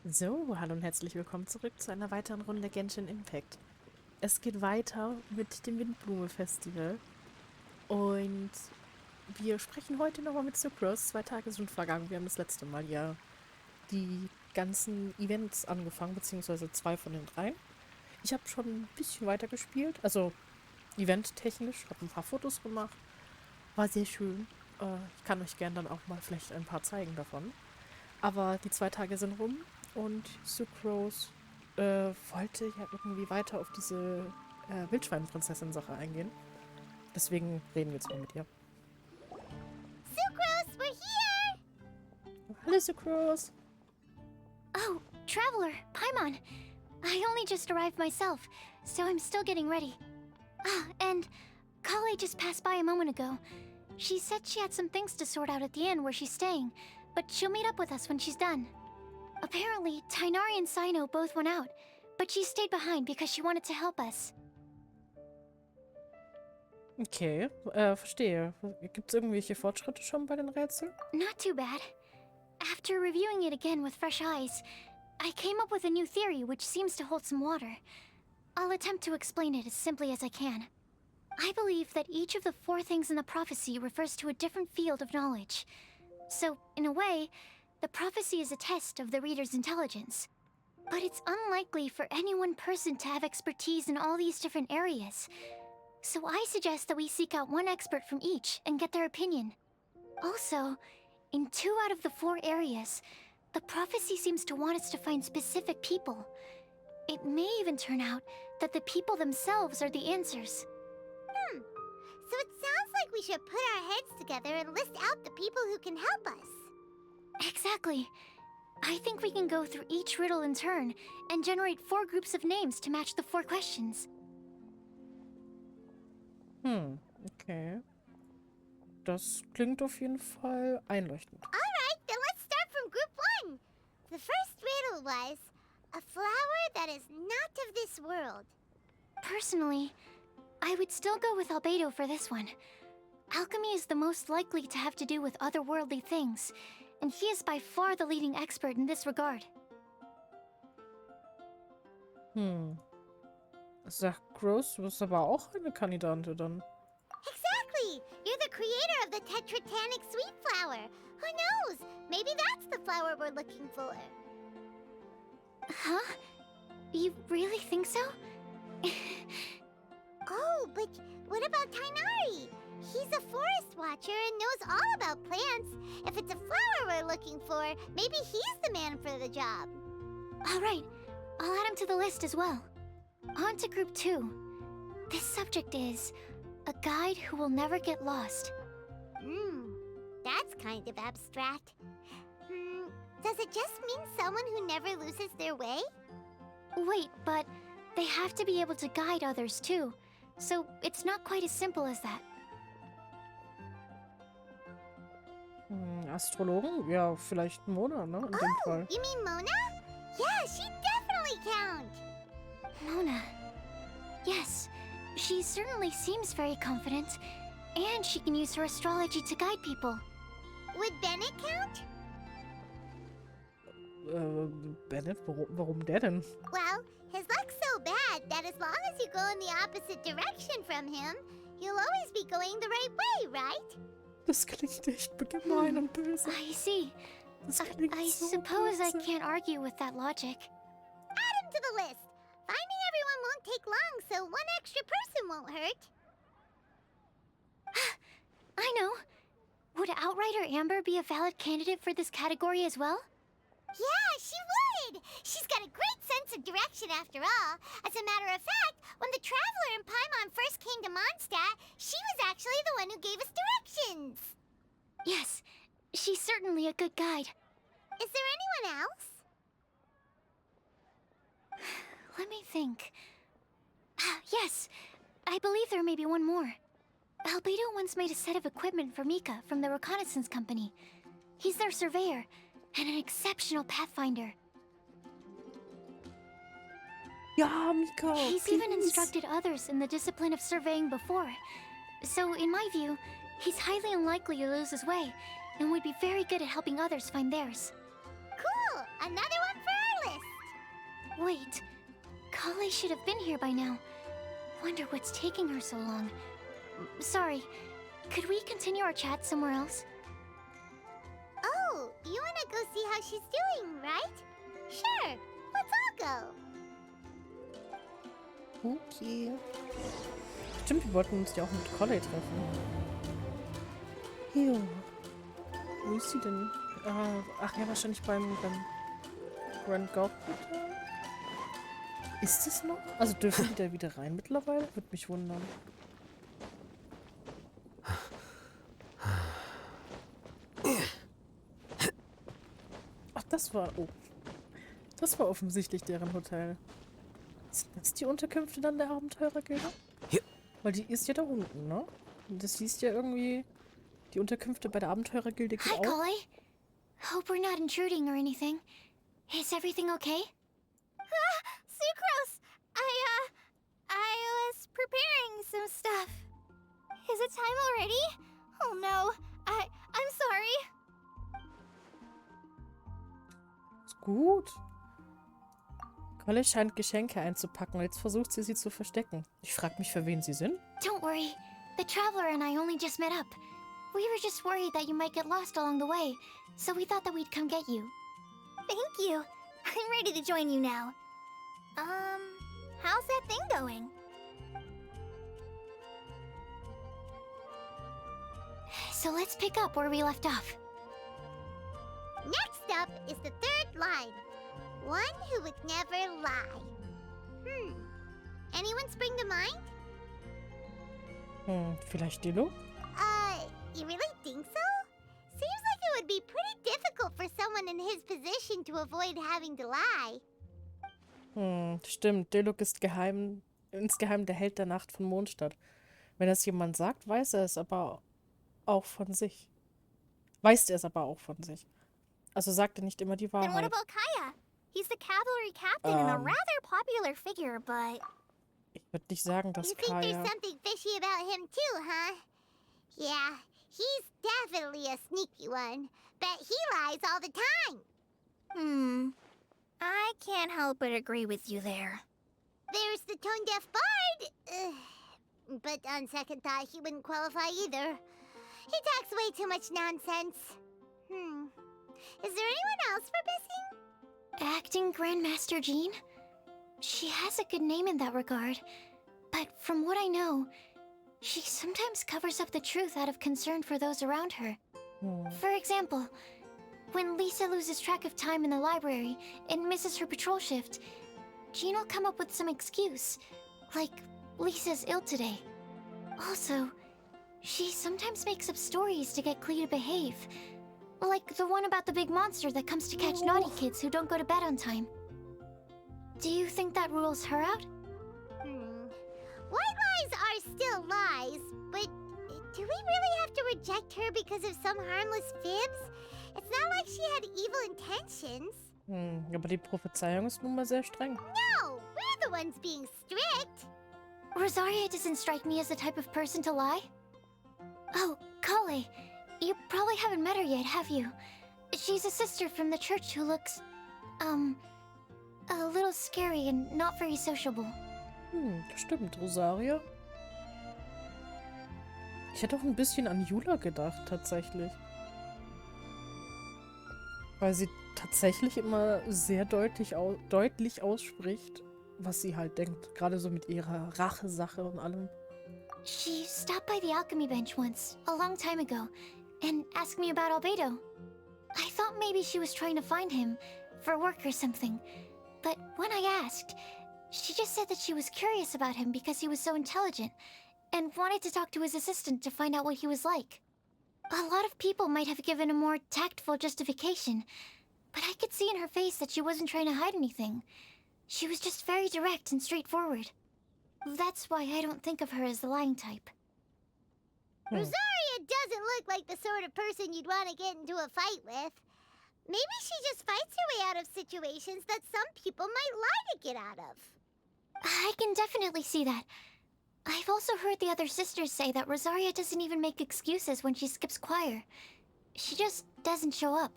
So, hallo und herzlich willkommen zurück zu einer weiteren Runde Genshin Impact. Es geht weiter mit dem Windblume Festival und wir sprechen heute nochmal mit Sucrose. 2 Tage sind vergangen. Wir haben das letzte Mal ja die ganzen Events angefangen, beziehungsweise 2 von den 3. Ich habe schon ein bisschen weiter gespielt, also eventtechnisch, habe ein paar Fotos gemacht. War sehr schön. Ich kann euch gerne dann auch mal vielleicht ein paar zeigen davon. Aber die 2 Tage sind rum und Sucrose wollte ja irgendwie weiter auf diese Wildschweinprinzessin-Sache eingehen. Deswegen reden wir jetzt mal mit ihr. Sucrose, we're here! Hallo Sucrose! Oh, Traveler, Paimon. I only just arrived myself, so I'm still getting ready. Ah, and Kale just passed by a moment ago. She said she had some things to sort out at the inn where she's staying, but she'll meet up with us when she's done. Apparently, Tainari and Sino both went out, but she stayed behind because she wanted to help us. Okay, verstehe. Gibt es irgendwelche Fortschritte schon bei den Rätseln? Not too bad. After reviewing it again with fresh eyes, I came up with a new theory which seems to hold some water. I'll attempt to explain it as simply as I can. I believe that each of the 4 things in the prophecy refers to a different field of knowledge. So, in a way, the prophecy is a test of the reader's intelligence. But it's unlikely for any one person to have expertise in all these different areas. So I suggest that we seek out one expert from each and get their opinion. Also, in 2 out of the 4 areas, the prophecy seems to want us to find specific people. It may even turn out that the people themselves are the answers. So it sounds like we should put our heads together and list out the people who can help us. Exactly. I think we can go through each riddle in turn and generate 4 groups of names to match the 4 questions. Okay. Das klingt auf jeden Fall einleuchtend. Alright, then let's start from group 1. The first riddle was, a flower that is not of this world. Personally, I would still go with Albedo for this one. Alchemy is the most likely to have to do with otherworldly things, and he is by far the leading expert in this regard. Sucrose ist aber auch eine Kandidatin dann. Exactly! You're the creator of the Tetratanic sweet flower. Who knows? Maybe that's the flower we're looking for. Huh? You really think so? Oh, but what about Tainari? He's a forest watcher and knows all about plants. If it's a flower we're looking for, maybe he's the man for the job. All right, I'll add him to the list as well. On to group 2. This subject is a guide who will never get lost. That's kind of abstract. Does it just mean someone who never loses their way? Wait, but they have to be able to guide others too. So it's not quite as simple as that. Astrologen? Ja, vielleicht Mona, ne? In dem Fall. You mean Mona? Yeah, she definitely count. Mona. Yes, she certainly seems very confident. And she can use her astrology to guide people. Would Bennett count? Bennett? Warum der denn? Well, his luck's so bad that as long as you go in the opposite direction from him, you'll always be going the right way, right? Das klingt echt gemein und böse. I see. Das klingt I so suppose I böse. can't argue with that logic. Add him to the list. Finding everyone won't take long, so one extra person won't hurt. I know. Would Outrider Amber be a valid candidate for this category as well? Yeah, she would! She's got a great sense of direction after all. As a matter of fact, when the Traveler and Paimon first came to Mondstadt, she was actually the one who gave us directions. Yes, she's certainly a good guide. Is there anyone else? Let me think. Yes, I believe there may be one more. Albedo once made a set of equipment for Mika from the reconnaissance company. He's their surveyor and an exceptional pathfinder. Ja, Mika, He's even please. instructed others in the discipline of surveying before. So, in my view, he's highly unlikely to lose his way and would be very good at helping others find theirs. Cool! Another one for our Wait, Kale should have been here by now. Wonder what's taking her so long. Sorry, could we continue our chat somewhere else? Oh, you wanna go see how she's doing, right? Sure, let's all go. Okay. Stimmt, wir wollten uns ja auch mit Collie treffen. Jo. Wo ist sie denn? Ach ja, wahrscheinlich beim Grand Goblin. Ist es noch? Also dürfen die da wieder rein mittlerweile? Würde mich wundern. Ach, das war... Oh. Das war offensichtlich deren Hotel. Sind das die Unterkünfte dann der Abenteurergilde? Ja. Weil die ist ja da unten, ne? Und das hieß ja irgendwie... Die Unterkünfte bei der Abenteurergilde Hi, auch. Kale. Hope we're not intruding or anything. Is everything okay? Sucrose! I was preparing some stuff. Is it time already? Oh no, I'm sorry. Ist gut. Collie scheint Geschenke einzupacken. Jetzt versucht sie zu verstecken. Ich frage mich, für wen sie sind. Don't worry. The Traveler and I only just met up. We were just worried that you might get lost along the way, so we thought that we'd come get you. Thank you. I'm ready to join you now. How's that thing going? So let's pick up where we left off. Next up is the third line. One who would never lie. Anyone spring to mind? Vielleicht Dilo? You really think so? Seems like it would be pretty difficult for someone in his position to avoid having to lie. Stimmt. Delok ist insgeheim der Held der Nacht von Mondstadt. Wenn das jemand sagt, weiß er es aber auch von sich. Weiß er es aber auch von sich. Also sagt er nicht immer die Then what Wahrheit. about Kaya? He's the cavalry captain and a rather popular figure, but... Ich würde nicht sagen, dass You think Kaya... there's something fishy about him too, huh? Yeah, he's definitely a sneaky one. Bet he lies all the time. I can't help but agree with you there. There's the tone-deaf bard. But on second thought, he wouldn't qualify either. He talks way too much nonsense. Is there anyone else for missing? Acting Grandmaster Jean? She has a good name in that regard, but from what I know, she sometimes covers up the truth out of concern for those around her. For example, when Lisa loses track of time in the library and misses her patrol shift, Jean will come up with some excuse, like Lisa's ill today. Also, she sometimes makes up stories to get Klee to behave, like the one about the big monster that comes to catch naughty kids who don't go to bed on time. Do you think that rules her out? White lies are still lies, but do we really have to reject her because of some harmless fibs? It's not like she had evil intentions. Aber die Prophezeiung ist nun mal sehr streng. No, we're the ones being strict. Rosaria doesn't strike me as the type of person to lie. Oh, Kale, you probably haven't met her yet, have you? She's a sister from the church who looks, a little scary and not very sociable. Stimmt, Rosaria. Ich hätte auch ein bisschen an Jula gedacht, tatsächlich. Weil sie tatsächlich immer sehr deutlich ausspricht, was sie halt denkt. Gerade so mit ihrer Rachesache und allem. She stopped by the alchemy bench once, a long time ago, and asked me about Albedo. I thought maybe she was trying to find him, for work or something. But when I asked, she just said that she was curious about him because he was so intelligent, and wanted to talk to his assistant to find out what he was like. A lot of people might have given a more tactful justification, but I could see in her face that she wasn't trying to hide anything. She was just very direct and straightforward. That's why I don't think of her as the lying type. Rosaria doesn't look like the sort of person you'd want to get into a fight with. Maybe she just fights her way out of situations that some people might lie to get out of. I can definitely see that. I've also heard the other sisters say that Rosaria doesn't even make excuses when she skips choir. She just doesn't show up.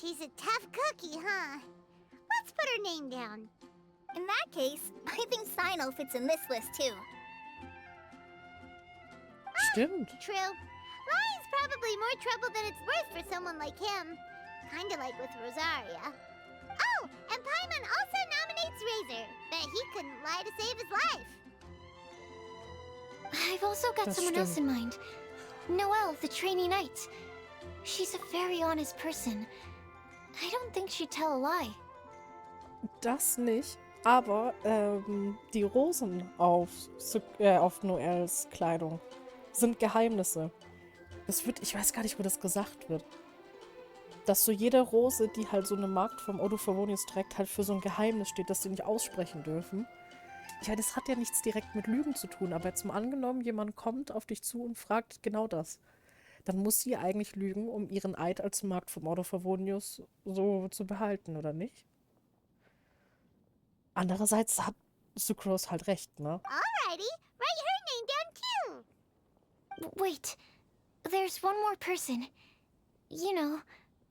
She's a tough cookie, huh? let's put her name down. In that case, I think Sino fits in this list too. Stimmt. True. Lion's probably more trouble than it's worth for someone like him. Kinda like with Rosaria. Oh, and Paimon also nominates Razor. Bet he couldn't lie to save his life. I've also got Das someone else stimmt. in mind. Noelle, the trainee knight. She's a very honest person. I don't think she'd tell a lie. Das nicht. Aber die Rosen auf Noels Kleidung sind Geheimnisse. Das wird, ich weiß gar nicht, wo das gesagt wird. Dass so jede Rose, die halt so eine Magd vom Odo Favonius trägt, halt für so ein Geheimnis steht, das sie nicht aussprechen dürfen. Ich meine, das hat ja nichts direkt mit Lügen zu tun, aber jetzt mal angenommen, jemand kommt auf dich zu und fragt genau das. Dann muss sie eigentlich lügen, um ihren Eid als Magd vom Ordo Favonius so zu behalten, oder nicht? Andererseits hat Sucrose halt recht, ne? Alrighty, write her name down too. Wait, there's one more person. You know,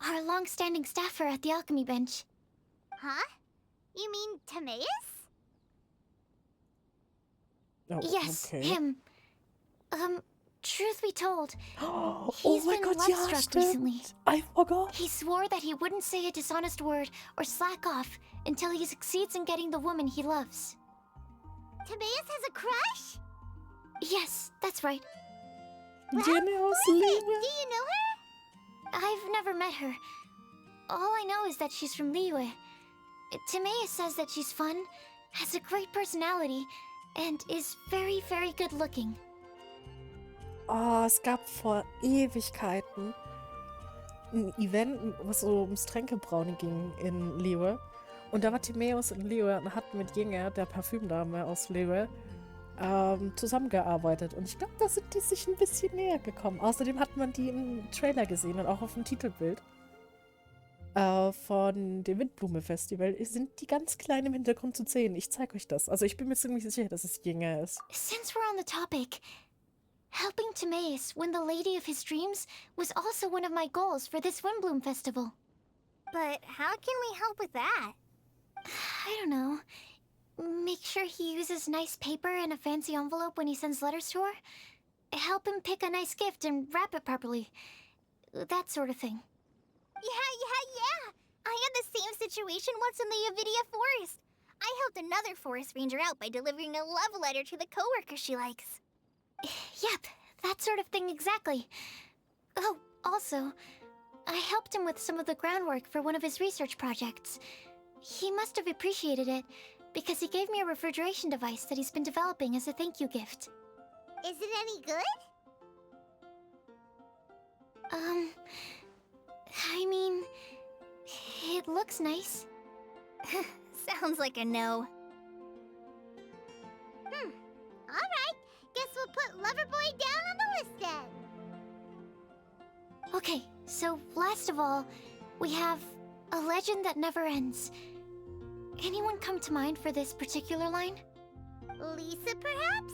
our long-standing staffer at the alchemy bench. Huh? You mean Timaeus? Oh, Yes, okay. him. Truth be told, Oh he's mein been Gott, ja, love-struck stimmt. recently. I forgot. He swore that he wouldn't say a dishonest word or slack off until he succeeds in getting the woman he loves. Timaeus has a crush? Yes, that's right. Well, Genius who is it? Liebe. Do you know her? I've never met her. All I know is that she's from Liyue. Timaeus says that she's fun, has a great personality, and is very, very good looking. Oh, es gab vor Ewigkeiten ein Event, was so ums Tränkebrauen ging in Liyue. Und da war Timaeus in Liyue und hat mit Jinger, der Parfümdame aus Liyue, zusammengearbeitet. Und ich glaube, da sind die sich ein bisschen näher gekommen. Außerdem hat man die im Trailer gesehen und auch auf dem Titelbild von dem Windblume-Festival sind die ganz klein im Hintergrund zu sehen. Ich zeige euch das. Also ich bin mir ziemlich sicher, dass es Jinger ist. Since we're on the topic, helping Timaeus win the lady of his dreams was also one of my goals for this Windblume festival. But how can we help with that? I don't know. Make sure he uses nice paper and a fancy envelope when he sends letters to her. Help him pick a nice gift and wrap it properly. That sort of thing. Yeah. I had the same situation once in the Avidia Forest. I helped another forest ranger out by delivering a love letter to the coworker she likes. Yep, that sort of thing exactly. Oh, also, I helped him with some of the groundwork for one of his research projects. He must have appreciated it, because he gave me a refrigeration device that he's been developing as a thank you gift. Is it any good? I mean, it looks nice. Sounds like a no. Alright, guess we'll put Loverboy down on the list then. Okay, so last of all, we have a legend that never ends. Anyone come to mind for this particular line? Lisa, perhaps?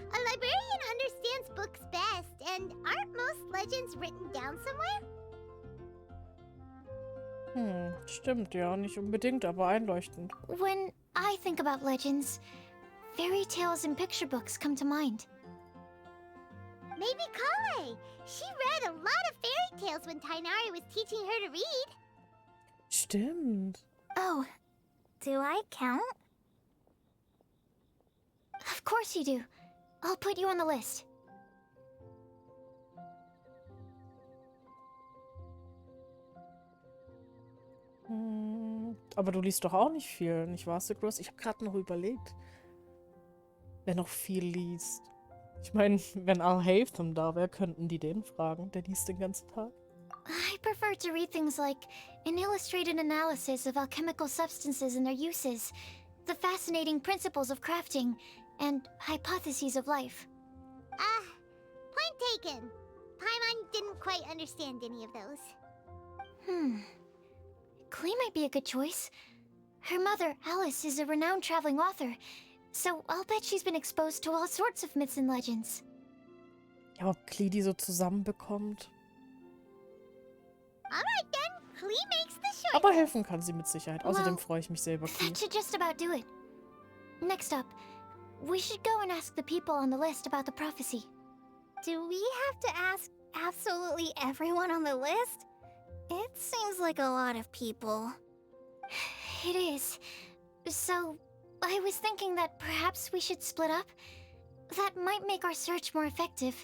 A librarian understands books best, and aren't most legends written down somewhere? Stimmt, ja, nicht unbedingt, aber einleuchtend. When I think about legends, fairy tales and picture books come to mind. Maybe Kale. She read a lot of fairy tales when Tainari was teaching her to read. Stimmt. Oh, Do I count? of course you do. I'll put you on the list. Aber du liest doch auch nicht viel, nicht wahr, Sucrose? Ich habe gerade noch überlegt, wer noch viel liest. Ich meine, wenn Alhaitham da wäre, könnten die den fragen. Der liest den ganzen Tag. I prefer to read things like an illustrated analysis of alchemical substances and their uses, the fascinating principles of crafting, and hypotheses of life. Point taken. Paimon didn't quite understand any of those. Klee might be a good choice. Her mother, Alice, is a renowned traveling author, so I'll bet she's been exposed to all sorts of myths and legends. Ja, ob Klee die so zusammenbekommt. Alright then, Klee makes the short. Aber helfen kann sie mit Sicherheit. Außerdem Well, freue ich mich sehr über Klee. That should just about do it. Next up, we should go and ask the people on the list about the prophecy. Do we have to ask absolutely everyone on the list? It seems like a lot of people. It is. So, I was thinking that perhaps we should split up. That might make our search more effective.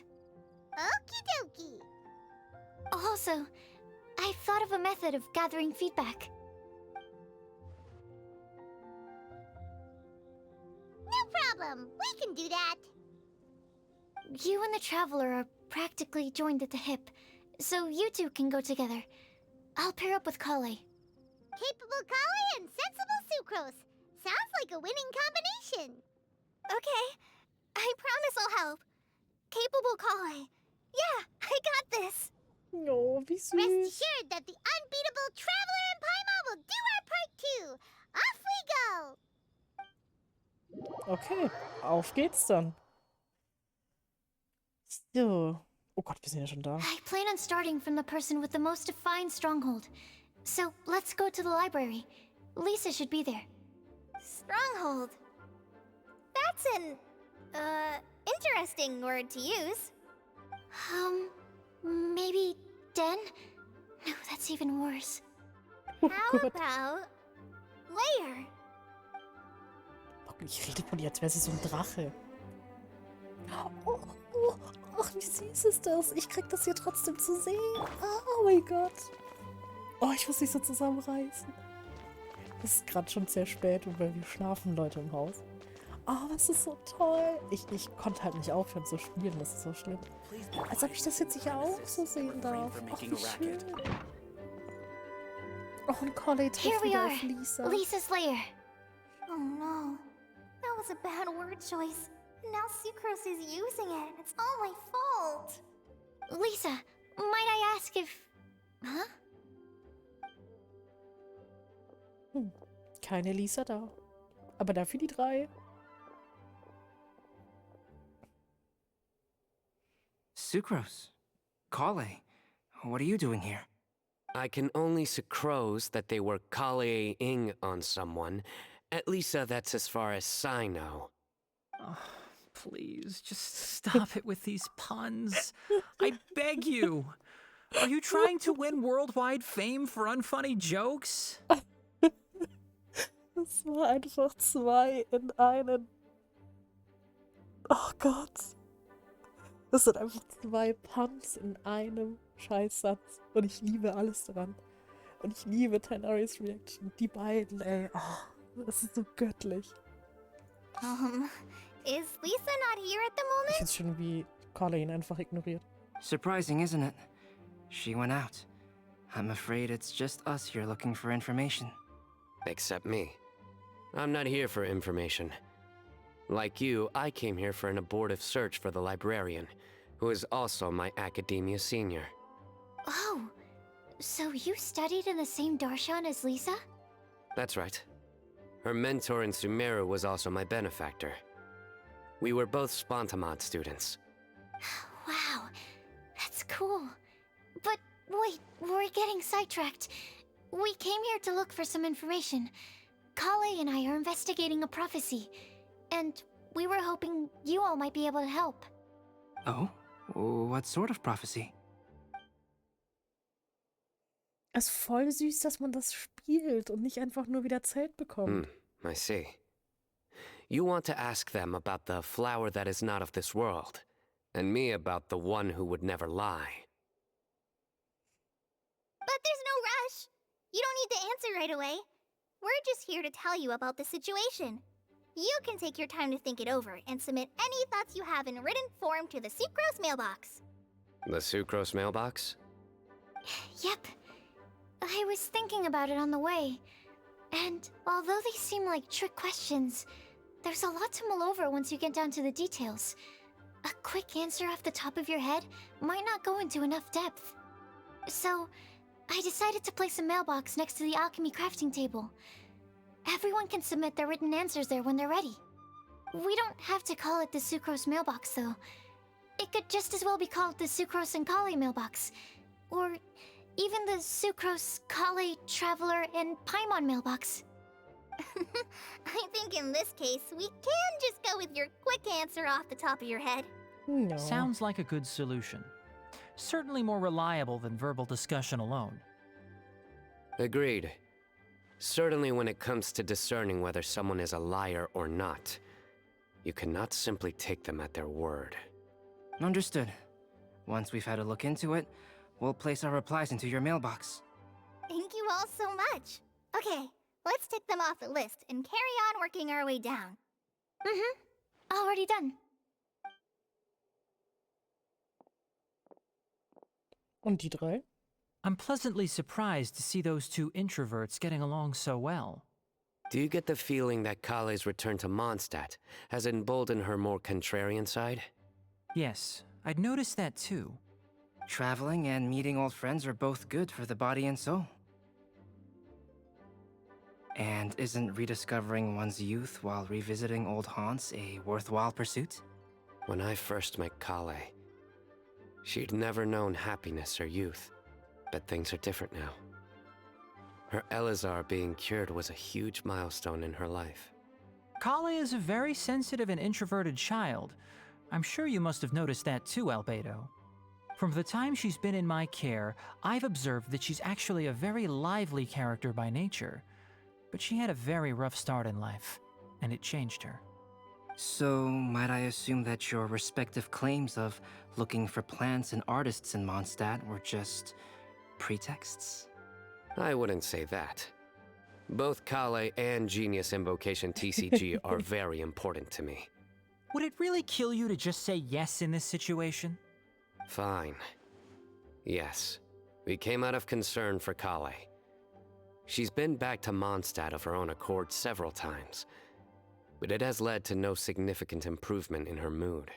Okie dokie. Also, I've thought of a method of gathering feedback. No problem. We can do that. You and the Traveler are practically joined at the hip, so you two can go together. I'll pair up with Kale. Capable Kale and sensible Sucrose. Sounds like a winning combination. Okay. I promise I'll help. Capable Kale. Yeah, I got this. Oh, wie Rest süß. assured that the unbeatable Traveler and Paimon will do our part too. Off we go. Okay, auf geht's dann. So. Oh Gott, wir sind ja schon da. I plan on starting from the person with the most defined stronghold. So let's go to the library. Lisa should be there. Stronghold. That's an, interesting word to use. Maybe Den? No, that's even worse. Oh How Gott. about layer? Ich rede von ihr, als wäre sie so ein Drache. Oh, oh, ach, wie süß ist das. Ich krieg das hier trotzdem zu sehen. Oh mein Gott. Oh, ich muss mich so zusammenreißen. Es ist gerade schon sehr spät und weil wir schlafen, Leute, im Haus. Oh, das ist so toll. Ich konnte halt nicht aufhören zu spielen, das ist so schlimm. Als ob ich das jetzt hier auch so sehen darf. Ach, wie schön. Oh, und Collie Here trifft we wieder are. auf Lisa. Lisa's lair. Oh no. That was a bad word choice. Now Sucrose is using it. It's all my fault. Lisa, might I ask if... Huh? Keine Lisa da. Aber dafür die 3. Sucrose. Kale. What are you doing here? I can only sucrose that they were Kale-ing on someone. At least that's as far as I know. Oh, please, just stop it with these puns. I beg you. Are you trying to win worldwide fame for unfunny jokes? Das war einfach 2 in einen. Oh Gott. Das sind einfach 2 Puns in einem Scheißsatz. Und ich liebe alles daran. Und ich liebe Tenaris Reaction. Die beiden, ey. Oh, das ist so göttlich. Is Lisa not here at the Ich moment? find's schon, wie Carla ihn einfach ignoriert. Surprising, isn't it? She went out. I'm afraid it's just us here looking for information. Except me. I'm not here for information. Like you, I came here for an abortive search for the librarian, who is also my academia senior. Oh, so you studied in the same darshan as Lisa? That's right. Her mentor in Sumeru was also my benefactor. We were both Spontamod students. Wow, that's cool. But wait, we're getting sidetracked. We came here to look for some information. Kale and I are investigating a prophecy, and we were hoping you all might be able to help. Oh? What sort of prophecy? Es ist voll süß, dass man das spielt und nicht einfach nur wieder erzählt bekommt. I see. You want to ask them about the flower that is not of this world, and me about the one who would never lie. But there's no rush. You don't need to answer right away. We're just here to tell you about the situation. You can take your time to think it over and submit any thoughts you have in written form to the Sucrose mailbox. The Sucrose mailbox? Yep. I was thinking about it on the way. And although they seem like trick questions, there's a lot to mull over once you get down to the details. A quick answer off the top of your head might not go into enough depth. So, I decided to place a mailbox next to the alchemy crafting table. Everyone can submit their written answers there when they're ready. We don't have to call it the Sucrose mailbox, though. It could just as well be called the Sucrose and Kale mailbox. Or Even the Sucrose, Kale, Traveler, and Paimon mailbox. I think in this case, we can just go with your quick answer off the top of your head. No. Sounds like a good solution. Certainly more reliable than verbal discussion alone. Agreed. Certainly when it comes to discerning whether someone is a liar or not, you cannot simply take them at their word. Understood. Once we've had a look into it, we'll place our replies into your mailbox. Thank you all so much. Okay, let's tick them off the list and carry on working our way down. Already done. Und die drei? I'm pleasantly surprised to see those two introverts getting along so well. Do you get the feeling that Kale's return to Mondstadt has emboldened her more contrarian side? Yes, I'd noticed that too. Traveling and meeting old friends are both good for the body and soul. And isn't rediscovering one's youth while revisiting old haunts a worthwhile pursuit? When I first met Kale, she'd never known happiness or youth, but things are different now. Her Elazar being cured was a huge milestone in her life. Kale is a very sensitive and introverted child. I'm sure you must have noticed that too, Albedo. From the time she's been in my care, I've observed that she's actually a very lively character by nature. But she had a very rough start in life, and it changed her. So, might I assume that your respective claims of looking for plants and artists in Mondstadt were just pretexts? I wouldn't say that. Both Kale and Genius Invocation TCG are very important to me. Would it really kill you to just say yes in this situation? Fine. Yes, we came out of concern for Kale. She's been back to Mondstadt of her own accord several times, but it has led to no significant improvement in her mood.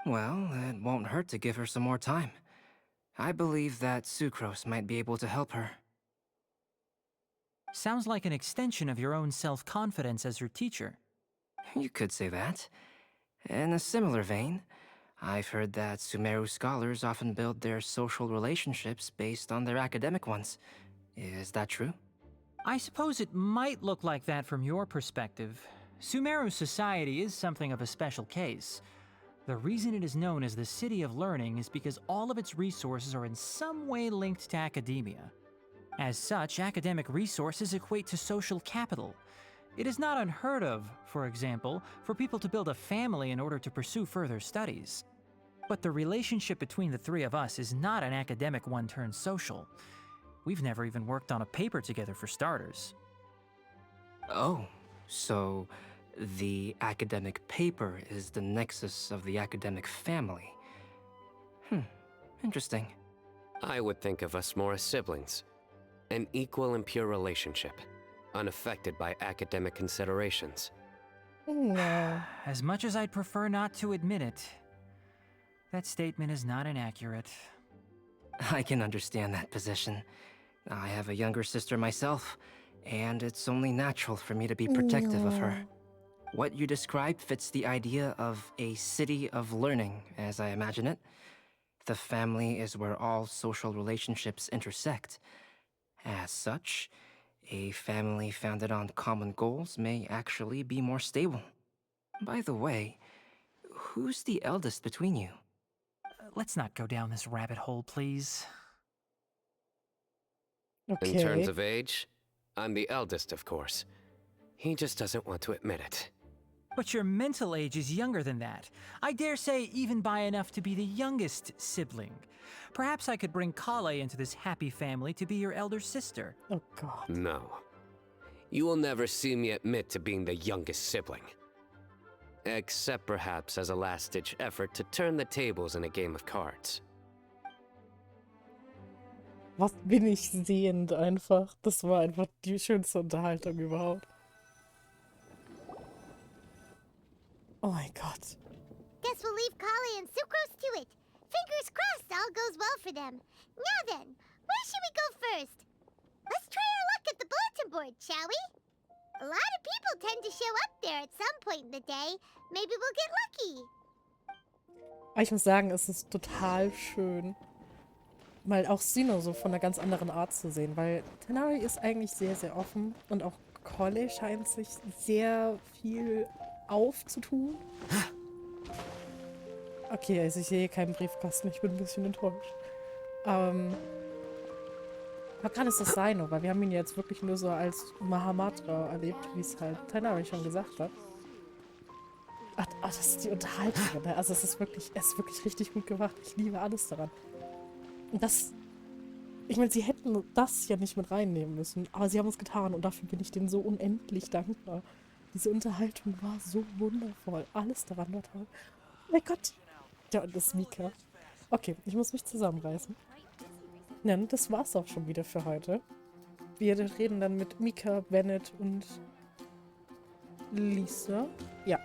Well, it won't hurt to give her some more time. I believe that Sucrose might be able to help her. Sounds like an extension of your own self-confidence as her teacher. You could say that. In a similar vein, I've heard that Sumeru scholars often build their social relationships based on their academic ones. Is that true? I suppose it might look like that from your perspective. Sumeru society is something of a special case. The reason it is known as the City of Learning is because all of its resources are in some way linked to academia. As such, academic resources equate to social capital. It is not unheard of, for example, for people to build a family in order to pursue further studies. But the relationship between the three of us is not an academic one turned social. We've never even worked on a paper together for starters. Oh, so the academic paper is the nexus of the academic family. Interesting. I would think of us more as siblings. An equal and pure relationship, unaffected by academic considerations. No. As much as I'd prefer not to admit it, that statement is not inaccurate. I can understand that position. I have a younger sister myself, and it's only natural for me to be protective of her. What you described fits the idea of a city of learning, as I imagine it. The family is where all social relationships intersect. As such, a family founded on common goals may actually be more stable. By the way, who's the eldest between you? Let's not go down this rabbit hole, please. Okay. In terms of age, I'm the eldest, of course. He just doesn't want to admit it. But your mental age is younger than that. I dare say even by enough to be the youngest sibling. Perhaps I could bring Kale into this happy family to be your elder sister. Oh God. No. You will never see me admit to being the youngest sibling. Except perhaps as a last-ditch effort to turn the tables in a game of cards. Was bin ich sehend einfach. Das war einfach die schönste Unterhaltung überhaupt. Oh mein Gott. Guess we'll leave Kale and Sucrose to it. Fingers crossed all goes well for them. Now then, where should we go first? Let's try our luck at the bulletin board, shall we? A lot of people tend to show up there at some point in the day. Maybe we'll get lucky. Aber ich muss sagen, es ist total schön, mal auch Sino so von einer ganz anderen Art zu sehen, weil Tanari ist eigentlich sehr, sehr offen und auch Colley scheint sich sehr viel aufzutun. Okay, also ich sehe keinen Briefkasten, ich bin ein bisschen enttäuscht. Aber gerade ist das Sino, weil wir haben ihn jetzt wirklich nur so als Mahamatra erlebt, wie es halt Tanari schon gesagt hat. Das ist die Unterhaltung, ne? Also es ist wirklich richtig gut gemacht. Ich liebe alles daran. Und das, ich meine, sie hätten das ja nicht mit reinnehmen müssen, aber sie haben es getan und dafür bin ich denen so unendlich dankbar. Diese Unterhaltung war so wundervoll. Alles daran war toll. Oh mein Gott. Ja, und das ist Mika. Okay, ich muss mich zusammenreißen. Ja, das war's auch schon wieder für heute. Wir reden dann mit Mika, Bennett und Lisa. Ja.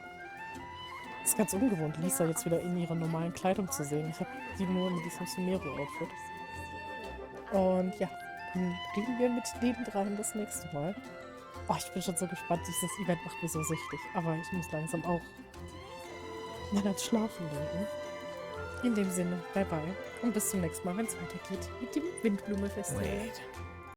Das ist ganz ungewohnt, Lisa jetzt wieder in ihrer normalen Kleidung zu sehen. Ich habe sie nur mit diesem Sumero-Outfit. Und ja, dann reden wir mit den dreien das nächste Mal. Oh, ich bin schon so gespannt. Dieses Event macht mir so süchtig. Aber ich muss langsam auch mal ans Schlafen denken. In dem Sinne, bye bye. Und bis zum nächsten Mal, wenn es weitergeht mit dem Windblume-Festival. Wait.